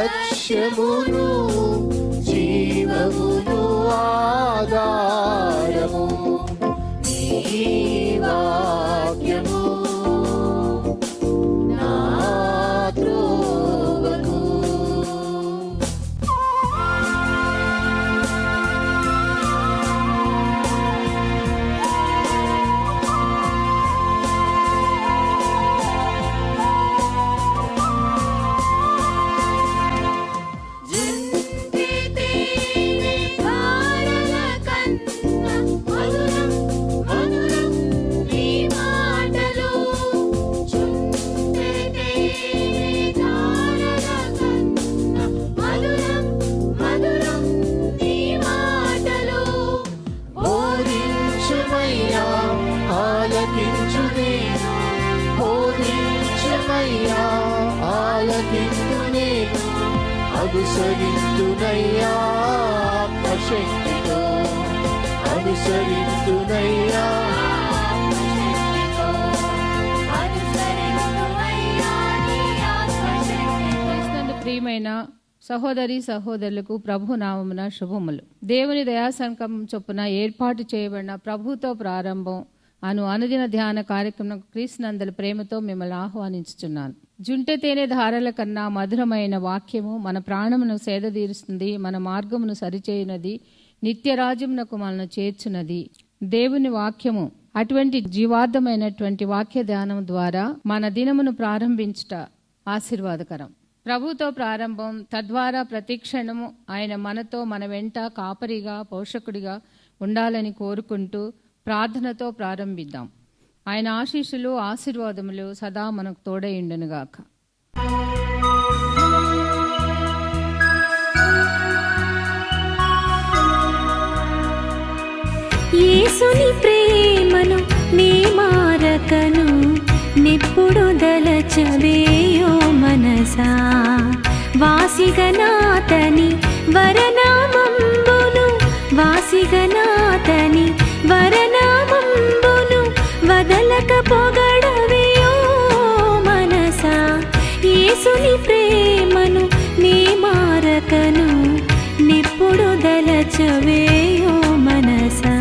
లక్ష్యమును జీవమును ఆధారము నీ వాక్యము నా త్రోవకు. అనుసరింతునయ్యా ఆత్మశక్తితో, అనుసరింతునయ్యా. ప్రియమైన సహోదరి సహోదరులకు ప్రభు నామమున శుభములు. దేవుని దయాసంకల్పం చొప్పున ఏర్పాటు చేయబడిన ప్రభుతో ప్రారంభం అనుదిన ధ్యాన కార్యక్రమం క్రీస్తునందల ప్రేమతో మిమ్మల్ని ఆహ్వానించుచున్నాను. జుంటె తేనె ధారల కన్నా మధురమైన వాక్యము మన ప్రాణమును సేదతీరుస్తుంది, మన మార్గమును సరిచేయునది, నిత్యరాజ్యమునకు మనను చేర్చున్నది. దేవుని వాక్యము అటువంటి జీవార్థమైనటువంటి వాక్య ధ్యానం ద్వారా మన దినమును ప్రారంభించుట ఆశీర్వాదకరం. ప్రభుతో ప్రారంభం, తద్వారా ప్రతిక్షణము ఆయన మనతో, మన వెంట కాపరిగా, పోషకుడిగా ఉండాలని కోరుకుంటూ ప్రార్థనతో ప్రారంభిద్దాం. ఆయన ఆశీస్సులు ఆశీర్వాదములు సదా మనకు తోడైండునుగాక. యేసుని ప్రేమను నీ మారకను నిప్పుడు దలచవేయో మనసా, వాసిగనాతని వరనామంబును, వాసిగనాతని వరనామంబును వదలక పొగడవేయో మనసా. యేసుని ప్రేమను నీ మారకను నిప్పుడు దలచవేయో మనసా.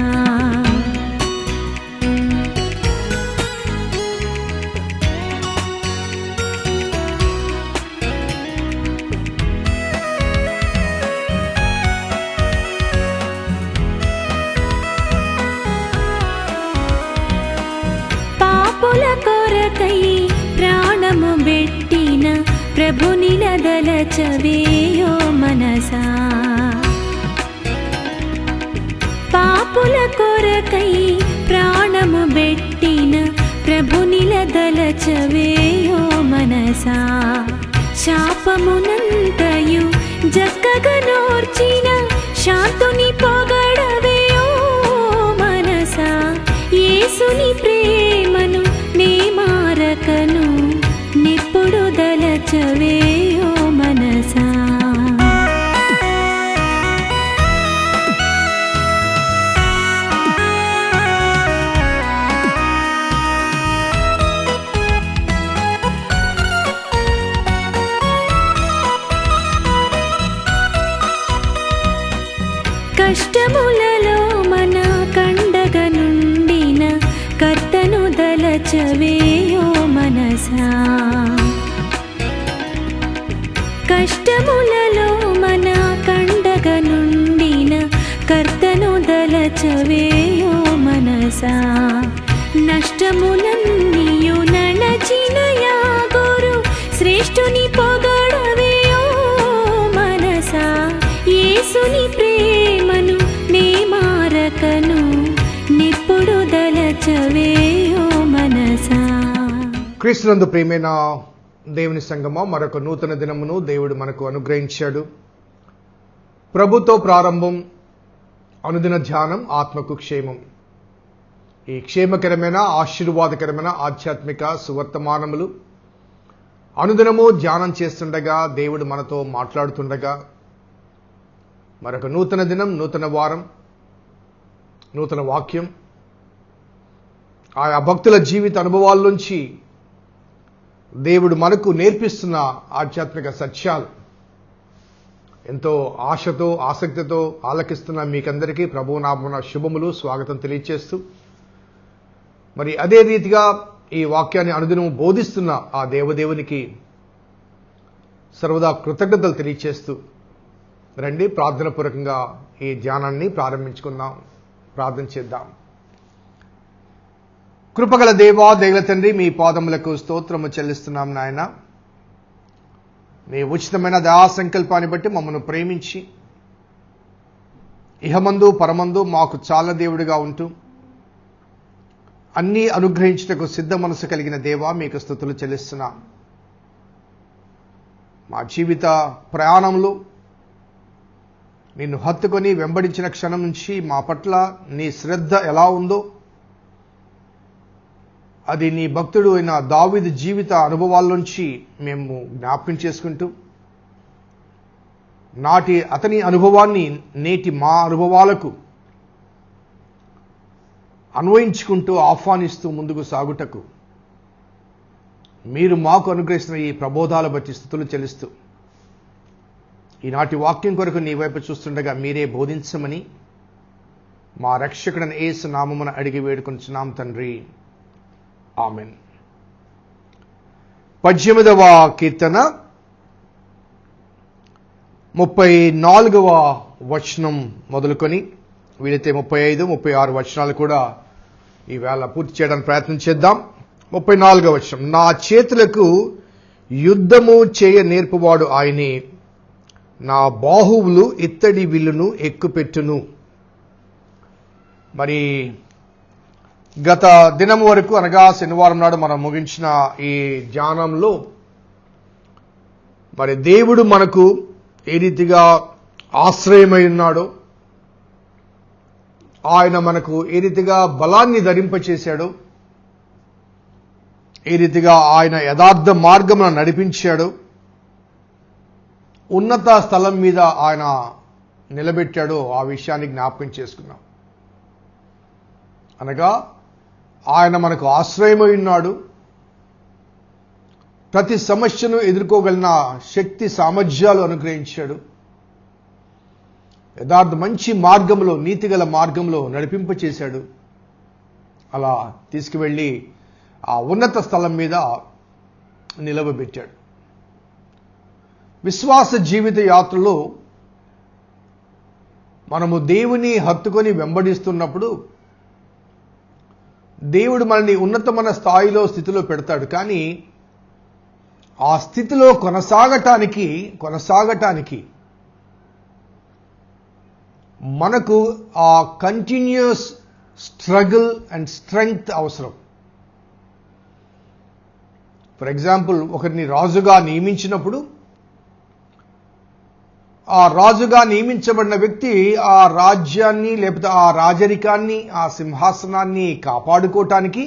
పాపుల కొరకై ప్రాణము బెట్టిన ప్రభుని దలచవేయో మనసా. పాపుల కొరకై ప్రాణము బెట్టిన ప్రభుని దలచవేయో మనసా. శాపమునంతయు జక్కగా నోర్చిన శాంతుని పొగడవేయో మనసా. యేసుని ప్రేమను నీ మారకను నిప్పుడు దలచవేయో మనసా. కష్టములలో మన కండగ నుండిన కర్తను దలచవేయో మనసా. కష్టములలో మన కండగ నుండిన కర్తను దలచవేయో మనసా. నష్టములన్నీయు నడచిన యాగోరు శ్రేష్ఠుని పొగడవేయో మనసా. యేసుని ప్రేమను నీ మారకను నిప్పుడు దలచవేయో మనసా. క్రీస్తునందు ప్రియమైన దేవుని సంగమా, మరొక నూతన దినమును దేవుడు మనకు అనుగ్రహించాడు. ప్రభుతో ప్రారంభం, అనుదిన ధ్యానం, ఆత్మకు క్షేమం. ఈ క్షేమకరమైన ఆశీర్వాదకరమైన ఆధ్యాత్మిక సువర్తమానములు అనుదినము ధ్యానం చేస్తుండగా, దేవుడు మనతో మాట్లాడుతుండగా, మరొక నూతన దినం, నూతన వారం, నూతన వాక్యం, ఆయా భక్తుల జీవిత అనుభవాల నుంచి దేవుడు మనకు నేర్పిస్తున్న ఆధ్యాత్మిక సత్యాలు ఎంతో ఆశతో ఆసక్తితో ఆలకిస్తున్న మీకందరికీ ప్రభువు నామమున శుభములు స్వాగతం తెలియజేస్తూ, మరి అదే రీతిగా ఈ వాక్యాన్ని అనుదినము బోధిస్తున్న ఆ దేవదేవునికి సర్వదా కృతజ్ఞతలు తెలియజేస్తూ రండి ప్రార్థనపూర్వకంగా ఈ ధ్యానాన్ని ప్రారంభించుకుందాం. ప్రార్థన చేద్దాం. కృపగల దేవా, దయగల తండ్రి, మీ పాదములకు స్తోత్రము చెల్లిస్తున్నాం నాయన. మీ ఉచితమైన దయా సంకల్పాన్ని బట్టి మమ్మల్ని ప్రేమించి ఇహమందు పరమందు మాకు చాలా దేవుడిగా ఉంటూ అన్నీ అనుగ్రహించుటకు సిద్ధ మనసు కలిగిన దేవా, మీకు స్తుతులు చెల్లిస్తున్నాం. మా జీవిత ప్రయాణంలో నిన్ను హత్తుకొని వెంబడించిన క్షణం నుంచి మా పట్ల నీ శ్రద్ధ ఎలా ఉందో అది నీ భక్తుడు అయిన దావీదు జీవిత అనుభవాల్లోంచి మేము జ్ఞాపకం చేసుకుంటూ నాటి అతని అనుభవాన్ని నేటి మా అనుభవాలకు అన్వయించుకుంటూ ఆహ్వానిస్తూ ముందుకు సాగుటకు మీరు మాకు అనుగ్రహిస్తున్న ఈ ప్రబోధాల బట్టి స్తుతులు చెల్లిస్తూ ఈనాటి వాక్యం కొరకు నీ వైపు చూస్తుండగా మీరే బోధించమని మా రక్షకుడైన యేసు నామమున అడిగి వేడుకొంచున్నాం తండ్రి, ఆమెన్. 18వ కీర్తన 34వ వచనం మొదలుకొని వీలైతే 35, 36 వచనాలు కూడా ఈవేళ పూర్తి చేయడానికి ప్రయత్నం చేద్దాం. 34వ వచనం, నా చేతులకు యుద్ధము చేయ నేర్పువాడు ఆయనే, నా బాహువులు ఇత్తడి విల్లును ఎక్కుపెట్టును. మరి గత దినం వరకు అనగా శనివారం నాడు మనం ముగించిన ఈ ధ్యానంలో మరి దేవుడు మనకు ఏ రీతిగా ఆశ్రయమై ఉన్నాడో, ఆయన మనకు ఏ రీతిగా బలాన్ని ధరింపచేశాడో, ఏ రీతిగా ఆయన యథార్థ మార్గమున నడిపించాడో, ఉన్నత స్థలం మీద ఆయన నిలబెట్టాడో ఆ విషయాన్ని జ్ఞాపకం చేసుకున్నాం. అనగా ఆయన మనకు ఆశ్రయమై ఉన్నాడు, ప్రతి సమస్యను ఎదుర్కోగలిగిన శక్తి సామర్థ్యాలు అనుగ్రహించాడు, యథార్థ మంచి మార్గంలో నీతిగల మార్గంలో నడిపింపచేశాడు. అలా తీసుకువెళ్ళి ఆ ఉన్నత స్థలం మీద నిలవబెట్టాడు. విశ్వాస జీవిత యాత్రలో మనము దేవుని హత్తుకొని వెంబడిస్తున్నప్పుడు దేవుడు మనల్ని ఉన్నతమైన స్థాయిలో స్థితిలో పెడతాడు. కానీ ఆ స్థితిలో కొనసాగటానికి మనకు ఆ కంటిన్యూస్ స్ట్రగుల్ అండ్ స్ట్రెంగ్త్ అవసరం. ఫర్ ఎగ్జాంపుల్, ఒకరిని రాజుగా నియమించినప్పుడు ఆ రాజుగా నియమించబడిన వ్యక్తి ఆ రాజ్యాన్ని లేకపోతే ఆ రాజరికాన్ని, ఆ సింహాసనాన్ని కాపాడుకోవటానికి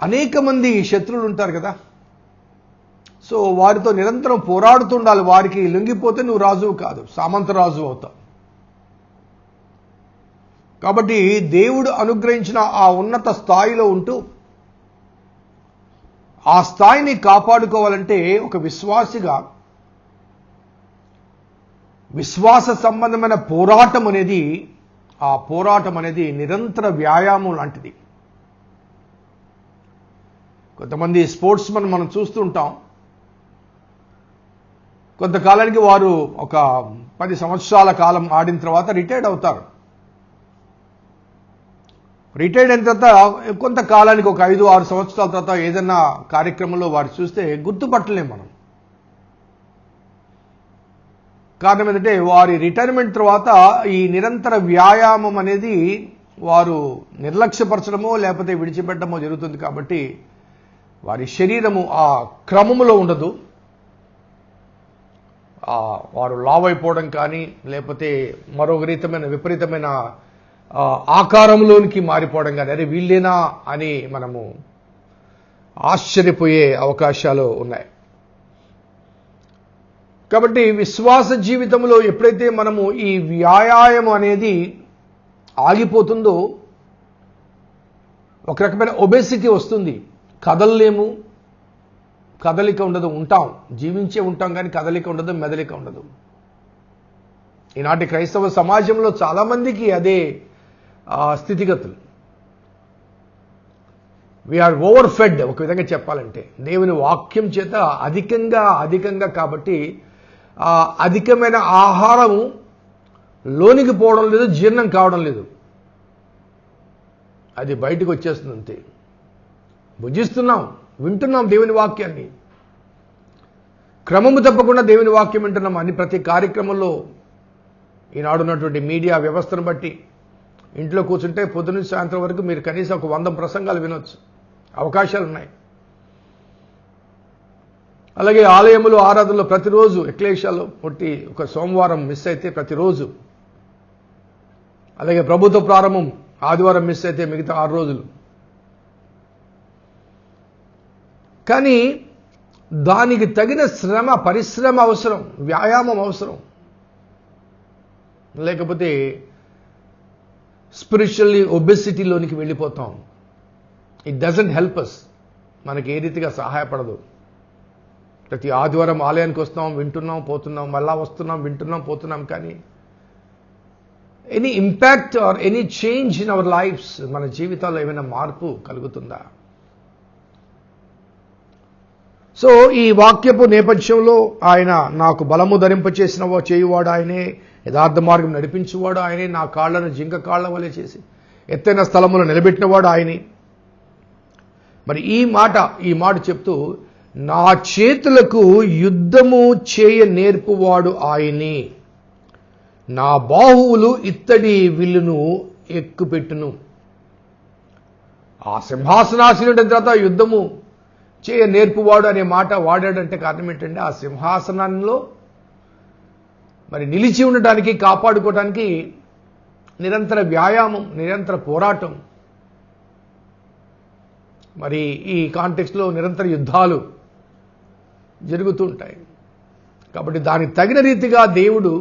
అనేక మంది శత్రువులు ఉంటారు కదా. సో వారితో నిరంతరం పోరాడుతుండాలి. వారికి లొంగిపోతే నువ్వు రాజువు కాదు, సామంత రాజు అవుతావు. కాబట్టి దేవుడు అనుగ్రహించిన ఆ ఉన్నత స్థాయిలో ఉంటూ ఆ స్థాయిని కాపాడుకోవాలంటే ఒక విశ్వాసిగా విశ్వాస సంబంధమైన పోరాటం అనేది నిరంతర వ్యాయామం లాంటిది. కొంతమంది స్పోర్ట్స్ మనం చూస్తూ ఉంటాం. కొంతకాలానికి వారు ఒక 10 సంవత్సరాల కాలం ఆడిన తర్వాత రిటైర్డ్ అవుతారు. రిటైర్డ్ అయిన తర్వాత కొంతకాలానికి ఒక 5-6 సంవత్సరాల తర్వాత ఏదైనా కార్యక్రమంలో వారు చూస్తే గుర్తుపట్టలేం మనం. కారణం ఏంటంటే వారి రిటైర్మెంట్ తర్వాత ఈ నిరంతర వ్యాయామం అనేది వారు నిర్లక్ష్యపరచడమో లేకపోతే విడిచిపెట్టడమో జరుగుతుంది. కాబట్టి వారి శరీరము ఆ క్రమములో ఉండదు. వారు లావ్ అయిపోవడం కానీ లేకపోతే మరో విపరీతమైన ఆకారంలోనికి మారిపోవడం కానీ, అరే వీళ్ళేనా అని మనము ఆశ్చర్యపోయే అవకాశాలు ఉన్నాయి. కాబట్టి విశ్వాస జీవితంలో ఎప్పుడైతే మనము ఈ వ్యాయామం అనేది ఆగిపోతుందో ఒక రకమైన ఒబెసిటీ వస్తుంది. కదలలేము, కదలిక ఉండదు. ఉంటాం, జీవించే ఉంటాం, కానీ కదలిక ఉండదు, మెదలిక ఉండదు. ఈనాటి క్రైస్తవ సమాజంలో చాలామందికి అదే స్థితిగతులు. వీఆర్ ఓవర్ ఫెడ్, ఒక విధంగా చెప్పాలంటే దేవుని వాక్యం చేత అధికంగా కాబట్టి అధికమైన ఆహారము లోనికి పోవడం లేదు, జీర్ణం కావడం లేదు, అది బయటకు వచ్చేస్తుంది అంతే. భుజిస్తున్నాం, వింటున్నాం దేవుని వాక్యాన్ని, క్రమము తప్పకుండా దేవుని వాక్యం వింటున్నాం. అని ప్రతి కార్యక్రమంలో ఈనాడున్నటువంటి మీడియా వ్యవస్థను బట్టి ఇంట్లో కూర్చుంటే పొద్దున్న సాయంత్రం వరకు మీరు కనీసం ఒక 100 ప్రసంగాలు వినొచ్చు, అవకాశాలు ఉన్నాయి. అలాగే ఆలయములు ఆరాధనలో ప్రతిరోజు ఎక్లేషియాలో పుట్టి ఒక సోమవారం మిస్ అయితే ప్రతిరోజు, అలాగే ప్రభుత్వ ప్రారంభం ఆదివారం మిస్ అయితే మిగతా 6 రోజులు. కానీ దానికి తగిన పరిశ్రమ అవసరం, వ్యాయామం అవసరం. లేకపోతే స్పిరిచువల్లీ ఒబెసిటీలోనికి వెళ్ళిపోతాం. ఇట్ డజంట్ హెల్ప్ అస్, మనకి ఏ రీతిగా సహాయపడదు. ప్రతి ఆదివారం ఆలయానికి వస్తాం, వింటున్నాం, పోతున్నాం, మళ్ళా వస్తున్నాం, వింటున్నాం, పోతున్నాం, కానీ any impact or any change in our lives, మన జీవితాల్లో ఏమైనా మార్పు కలుగుతుందా? సో ఈ వాక్యపు నేపథ్యంలో ఆయన నాకు బలము ధరింపచేసిన చేయువాడు ఆయనే, యథార్థ మార్గం నడిపించేవాడు ఆయనే, నా కాళ్లను జింక కాళ్ల వలె చేసి ఎత్తైన స్థలములో నిలబెట్టినవాడు ఆయనే. మరి ఈ మాట చెప్తూ, నా చేతులకు యుద్ధము చేయ నేర్పువాడు ఆయనే, నా బాహువులు ఇత్తడి విల్లును ఎక్కుపెట్టును. ఆ సింహాసనాసీనుడి తర్వాత యుద్ధము చేయ నేర్పువాడు అనే మాట వాడాడంటే కారణం ఏంటంటే, ఆ సింహాసనంలో మరి నిలిచి ఉండటానికి, కాపాడుకోవడానికి నిరంతర వ్యాయామం, నిరంతర పోరాటం. మరి ఈ కాంటెక్స్ట్లో నిరంతర యుద్ధాలు జరుగుతూ ఉంటాయి. కాబట్టి దానికి తగిన రీతిగా దేవుడు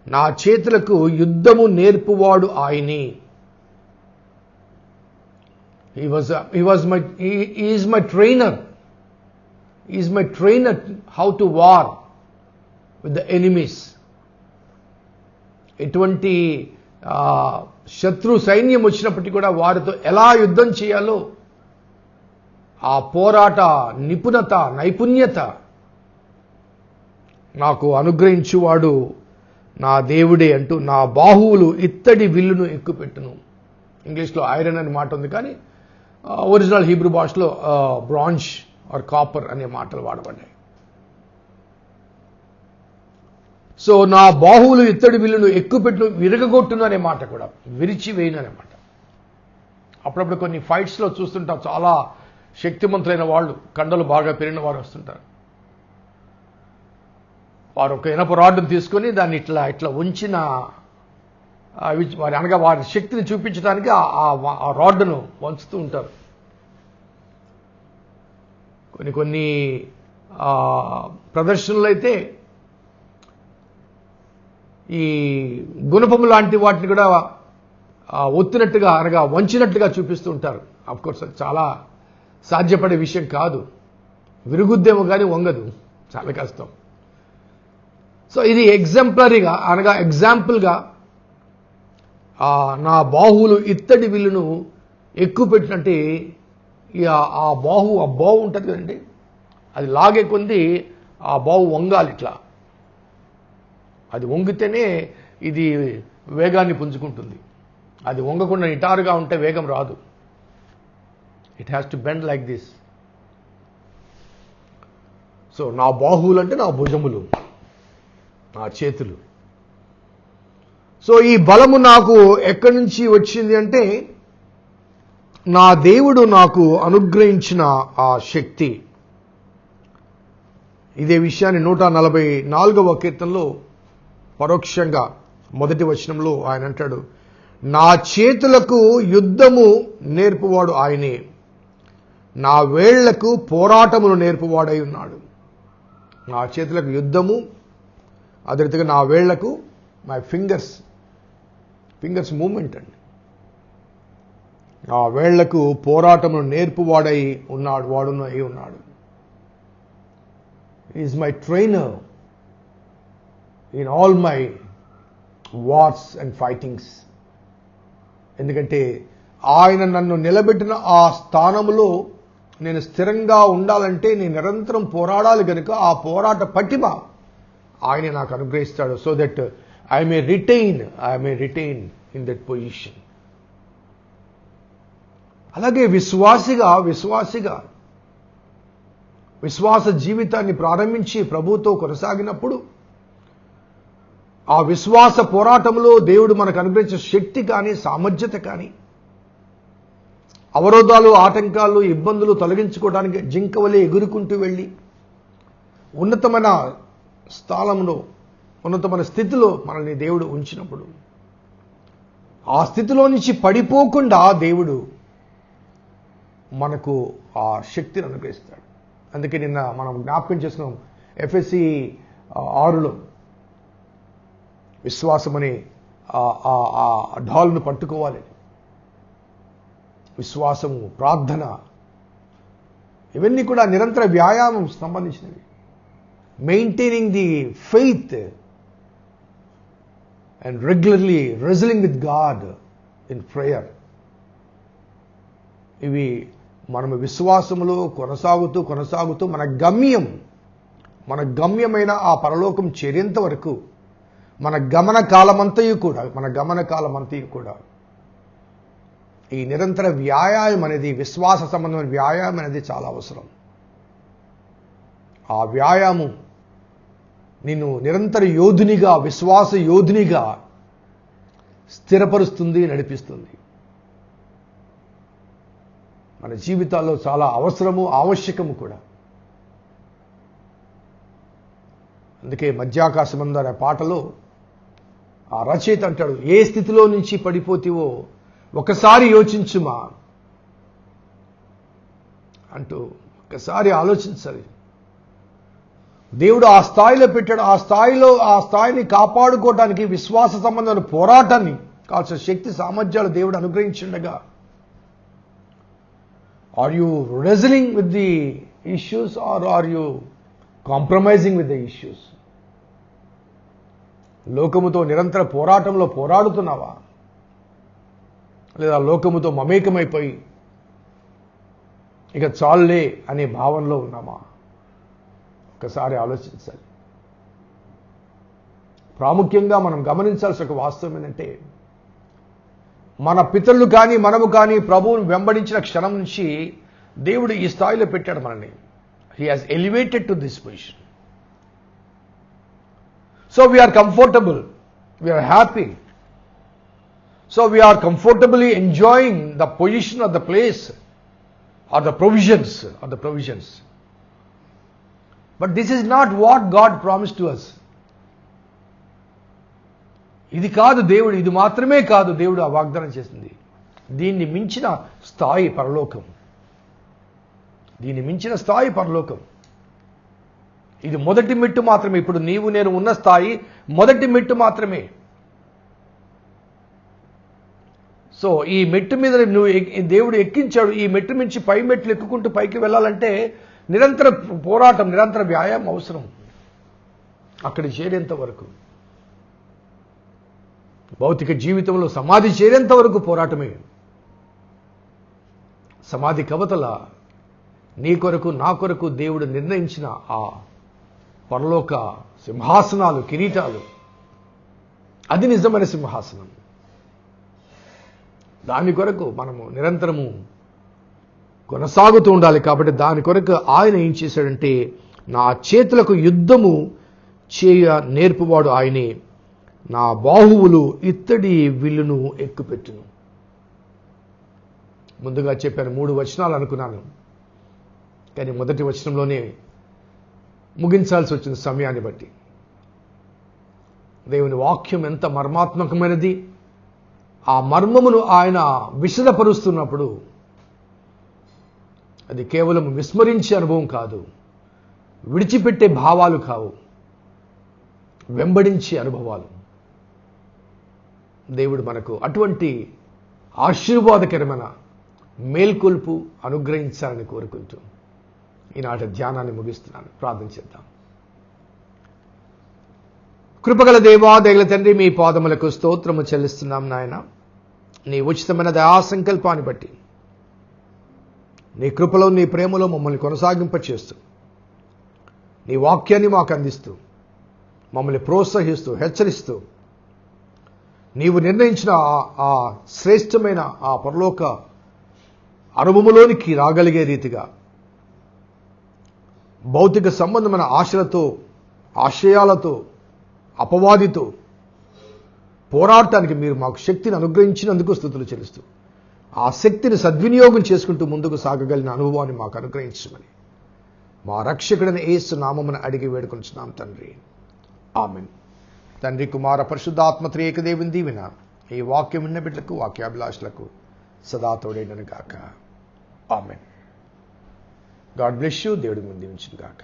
నా చేతులకు యుద్ధము నేర్పువాడు ఆయనే. He is my trainer. He is my trainer how to war with the enemies. ఎటువంటి శత్రు సైన్యం వచ్చినప్పటికీ కూడా వారితో ఎలా యుద్ధం చేయాలో ఆ పోరాట నిపుణత, నైపుణ్యత నాకు అనుగ్రహించువాడు నా దేవుడే అంటూ, నా బాహువులు ఇత్తడి విల్లును ఎక్కుపెట్టును. ఇంగ్లీష్లో ఐరన్ అనే మాట ఉంది, కానీ ఒరిజినల్ హీబ్రూ భాషలో బ్రాంజ్ ఆర్ కాపర్ అనే మాటలు వాడబడ్డాయి. సో నా బాహువులు ఇత్తడి విల్లును ఎక్కుపెట్టును, విరగగొట్టును అనే మాట కూడా, విరిచి వేయను అనే మాట. అప్పుడప్పుడు కొన్ని ఫైట్స్లో చూస్తుంటాం, చాలా శక్తిమంతులైన వాళ్ళు, కండలు బాగా పెరిగిన వారు వస్తుంటారు. వారు ఒక ఇనప రాడ్డును తీసుకొని దాన్ని ఇట్లా ఉంచిన అనగా వారి శక్తిని చూపించడానికి ఆ రాడ్డును వంచుతూ ఉంటారు. కొన్ని ప్రదర్శనలు అయితే ఈ గుణపము లాంటి వాటిని కూడా ఒత్తినట్టుగా, అనగా వంచినట్టుగా చూపిస్తూ ఉంటారు. అఫ్కోర్స్ అది చాలా సాధ్యపడే విషయం కాదు, విరుగుద్దేమో కానీ వంగదు, చాలా కష్టం. సో ఇది ఎగ్జాంపులరీగా, అనగా ఎగ్జాంపుల్గా నా బాహువులు ఇత్తడి విల్లును ఎక్కువ పెట్టినట్టే ఆ బాహు ఉంటుంది కదండి, అది లాగే కొంది ఆ బాహు వంగాలి ఇట్లా. అది వంగితేనే ఇది వేగాన్ని పుంజుకుంటుంది. అది వంగకుండా నిటారుగా ఉంటే వేగం రాదు. It has to bend like this. So నా బాహువులు అంటే నా భుజములు, నా చేతులు. సో ఈ బలము నాకు ఎక్కడి నుంచి వచ్చింది అంటే, నా దేవుడు నాకు అనుగ్రహించిన ఆ శక్తి. ఇదే విషయాన్ని 144వ కీర్తనలో పరోక్షంగా మొదటి వచనంలో ఆయన అంటాడు, నా చేతులకు యుద్ధము నేర్పువాడు ఆయనే, నా వేళ్లకు పోరాటమును నేర్పువాడై ఉన్నాడు. నా చేతులకు యుద్ధము, అదే రీతిగా నా వేళ్లకు, మై ఫింగర్స్ మూమెంట్ అండి, ఆ వేళ్లకు పోరాటమును నేర్పువాడై ఉన్నాడు, వాడునై ఉన్నాడు. Is my trainer in all my wars and fightings. ఎందుకంటే ఆయన నన్ను నిలబెట్టిన ఆ స్థానంలో నేను స్థిరంగా ఉండాలంటే నేను నిరంతరం పోరాడాలి కనుక ఆ పోరాట పటిమ ఆయన నాకు అనుగ్రహిస్తాడు. So that I may retain in that position. అలాగే విశ్వాస జీవితాన్ని ప్రారంభించి ప్రభువుతో కొనసాగినప్పుడు ఆ విశ్వాస పోరాటంలో దేవుడు మనకు అనుగ్రహించిన శక్తి కానీ సామర్థ్యత కానీ అవరోధాలు, ఆటంకాలు, ఇబ్బందులు తొలగించుకోవడానికి జింకవలే ఎగురుకుంటూ వెళ్ళి ఉన్నతమైన స్థానంలో, ఉన్నతమైన స్థితిలో మనల్ని దేవుడు ఉంచినప్పుడు ఆ స్థితిలో నుంచి పడిపోకుండా దేవుడు మనకు ఆ శక్తిని అనుగ్రహిస్తాడు. అందుకే నిన్న మనం జ్ఞాపకం చేసుకున్నాం ఎఫెసీ 6లో విశ్వాసమనే ఆ ఢాల్ను పట్టుకోవాలి. విశ్వాసము, ప్రార్థన, ఇవన్నీ కూడా నిరంతర వ్యాయామం సంబంధించినవి. Maintaining the faith and regularly wrestling with God in prayer. ఇవి మనము విశ్వాసములో కొనసాగుతూ మన గమ్యమైన ఆ పరలోకం చేరేంత వరకు మన గమన కాలమంతయు కూడా ఈ నిరంతర వ్యాయామం అనేది, విశ్వాస సంబంధమైన వ్యాయామం అనేది చాలా అవసరం. ఆ వ్యాయామం నిన్ను నిరంతర యోధునిగా, విశ్వాస యోధునిగా స్థిరపరుస్తుంది, నడిపిస్తుంది. మన జీవితాల్లో చాలా అవసరము, ఆవశ్యకము కూడా. అందుకే మధ్యాకాశమందు అనే పాటలో ఆ రచయిత అంటాడు, ఏ స్థితిలో నుంచి పడిపోతీవో ఒకసారి యోచించుమా అంటూ ఒకసారి ఆలోచించాలి. దేవుడు ఆ స్థాయిలో పెట్టాడు. ఆ స్థాయిని కాపాడుకోవడానికి విశ్వాస సంబంధమైన పోరాటాన్ని కావాల్సిన శక్తి సామర్థ్యాలు దేవుడు అనుగ్రహించుండగా, are you wrestling with the issues are you compromising with the issues? లోకముతో నిరంతర పోరాటంలో పోరాడుతున్నావా, లేదా లోకముతో మమేకమైపోయి ఇక చాలులే అనే భావనలో ఉన్నామా? ఒకసారి ఆలోచించాలి. ప్రాముఖ్యంగా మనం గమనించాల్సిన ఒక వాస్తవం ఏంటంటే, మన పితరులు కానీ మనము కానీ ప్రభువును వెంబడించిన క్షణం నుంచి దేవుడు ఈ స్థాయిలో పెట్టాడు మనల్ని. He has elevated to this position. So we are comfortable, we are happy. So we are comfortably enjoying the position of the place or the provisions. But this is not what God promised to us. ఇది కాదు దేవుడు, ఇది మాత్రమే కాదు దేవుడు ఆ వాగ్దానం చేసింది. దీన్ని మించిన స్థాయి పరలోకం. ఇది మొదటి మెట్టు మాత్రమే. ఇప్పుడు నీవు నేను ఉన్న స్థాయి మొదటి మెట్టు మాత్రమే. సో ఈ మెట్టు మీద దేవుడు ఎక్కించాడు. ఈ మెట్టు నుంచి పై మెట్లు ఎక్కుకుంటూ పైకి వెళ్ళాలంటే నిరంతర పోరాటం, నిరంతర వ్యాయామం అవసరం. అక్కడికి చేరేంత వరకు, భౌతిక జీవితంలో సమాధి చేరేంత వరకు పోరాటమే. సమాధి కవతల నీ కొరకు, నా కొరకు దేవుడు నిర్ణయించిన ఆ పరలోక సింహాసనాలు, కిరీటాలు, అది నిజమైన సింహాసనం. దాని కొరకు మనము నిరంతరము కొనసాగుతూ ఉండాలి. కాబట్టి దాని కొరకు ఆయన ఏం చేశాడంటే, నా చేతులకు యుద్ధము చేయ నేర్పువాడు ఆయనే, నా బాహువులు ఇత్తడి విల్లును ఎక్కుపెట్టును. ముందుగా చెప్పాను 3 వచనాలు అనుకున్నాను, కానీ మొదటి వచనంలోనే ముగించాల్సి వచ్చిన సమయాన్ని బట్టి. దేవుని వాక్యం ఎంత మర్మాత్మకమైనది. ఆ మర్మమును ఆయన విశదపరుస్తున్నప్పుడు అది కేవలం విస్మరించే అనుభవం కాదు, విడిచిపెట్టే భావాలు కావు, వెంబడించే అనుభవాలు. దేవుడు మనకు అటువంటి ఆశీర్వాదకరమైన మేల్కొల్పు అనుగ్రహించాలని కోరుకుంటూ ఈనాటి ధ్యానాన్ని ముగిస్తున్నాను. ప్రార్థన చేద్దాం. కృపగల దేవా, దయగల తండ్రి, మీ పాదములకు స్తోత్రము చెల్లిస్తున్నాం నాయన. నీ ఉచితమైన దయా సంకల్పాన్ని బట్టి, నీ కృపలో, నీ ప్రేమలో మమ్మల్ని కొనసాగింపచేస్తూ, నీ వాక్యాన్ని మాకు అందిస్తూ, మమ్మల్ని ప్రోత్సహిస్తూ, హెచ్చరిస్తూ, నీవు నిర్ణయించిన ఆ శ్రేష్టమైన ఆ పరలోక అనుభవంలోనికి రాగలిగే రీతిగా భౌతిక సంబంధమైన ఆశలతో, ఆశయాలతో, అపవాదితో పోరాడటానికి మీరు మాకు శక్తిని అనుగ్రహించినందుకు స్తుతులు చెల్లిస్తూ, ఆ శక్తిని సద్వినియోగం చేసుకుంటూ ముందుకు సాగగలిగిన అనుభవాన్ని మాకు అనుగ్రహించమని మా రక్షకుడైన యేసు నామమున అడిగి వేడుకొంచున్నాం తండ్రి. ఆమేన్. తండ్రి, కుమార, పరిశుద్ధాత్మ త్రియేక దేవుని దీవెన ఈ వాక్యం విన్న బిడ్డలకు, వాక్యాభిలాషులకు సదా తోడైనను గాక. ఆమేన్. God bless you. దేవుడి ముందు ఉంచును గాక.